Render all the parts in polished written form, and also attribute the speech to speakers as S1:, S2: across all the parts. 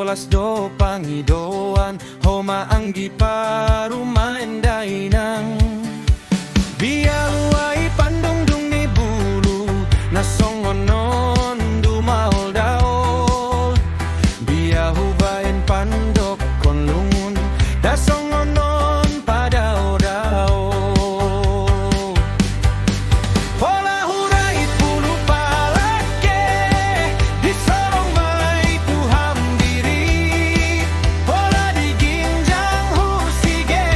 S1: 12 do pangidoan homa anggi parumaen dainang bialuai pandungdung ni bulu nasongonon dumaol daol biahu baen pandok kon lungun dasongonon padao dao pola hurai pulu palake disorong mai tuham diri pola diginjang husige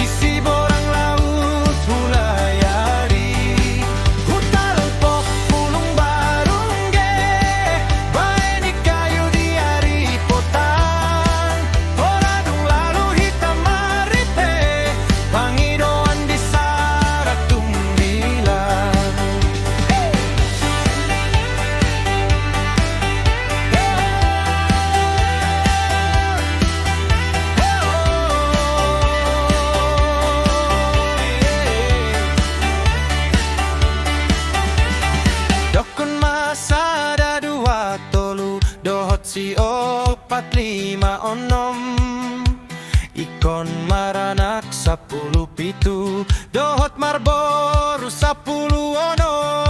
S1: isi borang laut hulayari hutal pok pulung barungge bae di kayu di hari potang pola dung lalu hitam maripe pangidoan di sarak tumbilan dokun masa ada 2 tolu dohot si 4 5 onom ikon maranak 10 pitu dohot marboru 10 onom